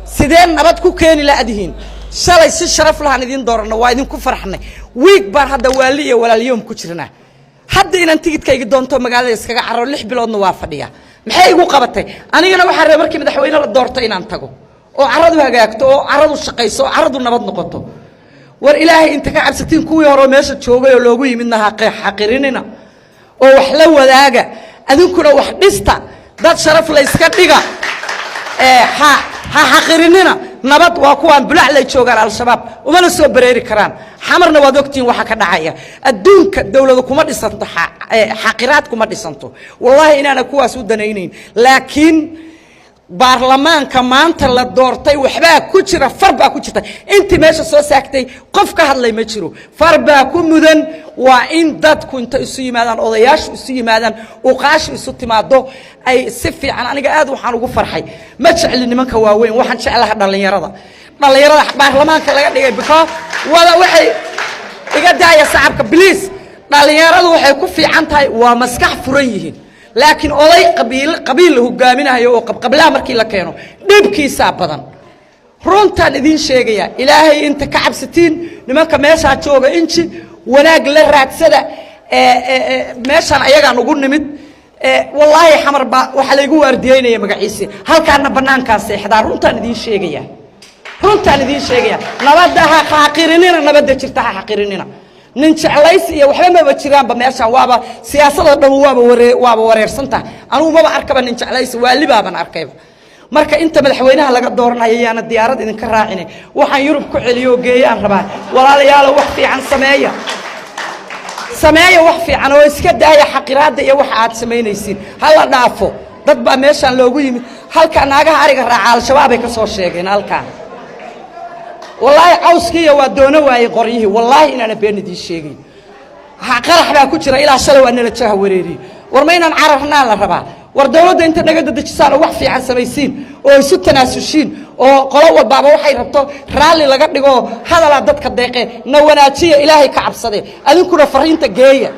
sideen nabad ku keeni laadihiin shalay si sharaf lahaan idin doorano waa idin ku farxnay week baan hadda waali iyo walaaliyum ku jirnaa hadda inaan tigidkayga doonto magaalada iskaga carro 6 biloodna waa fadhiya maxay igu qabatay anigana waxa reer markii madaxweyne la doortay inaan tago oo carradu hagaagto oo carradu shaqayso oo carradu nabad noqoto war ilaahay inta ka cabsatiin kuwii hore meesha joogay oo loogu yimidna xaqirinina oo wax la wadaaga adinkuna wax dhista dad sharaf la iska dhiga ha xaqirinina nabad waa kuwaan bulac la joogaan al-shabaab uma la soo bareeri karaan xamarna waad ogtiin waxa ka dhacaya adduunka dawladdu kuma dhisanto xaqiraad kuma dhisanto wallahi inaana kuwaas u danaynayn laakiin baarlamaanka maanta la doortay waxba ku jira farba ku jirta intii meesha soo saagtay qof ka hadlay ma jiro farba ku mudan waa in dadku inta isu yimaadaan odayaashu isu yimaadaan uqaash isu timaado ay si fiican aniga aad waxaan ugu farxay ma jeclin nimanka waaweyn waxaan jeclahay dhalinyarada baarlamaanka laga dhigay because wada waxay iga daaya saxabka please dhalinyaradu waxay ku fiican tahay waa maskax furan yihiin laakiin oday qabiil hogaaminayo oo qablaha markii la keeno dhibkiisa badan runtan idin sheegaya ilaahay inta ka cabsatiin nimanka meesha jooga inji wanaag la raadsada meeshan ayaga ugu nimid wallahi xamar ba waxa la igu waardiyeynaya magaciisa halkaana banaanka seexda runtan idin sheegaya nabadda ha xaqirinina nabadda jirta ha xaqirinina nin jeclays iyo waxba ma jiraan ba meeshan waaba siyaasadda dhan waaba wareersanta anigu ma arkaba nin jeclays waali baaban arkayba marka inta madaxweynaha laga dooranayo yaana diyaarad idin ka raacinay waxaan Yurub ku celiyo geeyaan rabaa walaalayaal wax fiican sameeyo wax fiican oo iska daaya xaqiraada iyo wax aad sameynaysiin hala dhaafo dad ba meeshan loogu yimid halka naagaha ariga raaca al-shabaab ay ka soo sheegeen halkaan والله عوسكية ودونه وعي قريه والله إن أنا بين دي الشيء قرح بقى كتير إلى شلو أن نتشاه وريري ورمينا عرفنا الربع والدولة أنت نجد تجسار وحفي عن سبيسين أو ستنا سوشين أو قلوا البابا وحي ربطه رالي لقد نقول هذا لا ضدك الدقيقة نوناتية إلهي كعب صدي أذكر فرين تجاية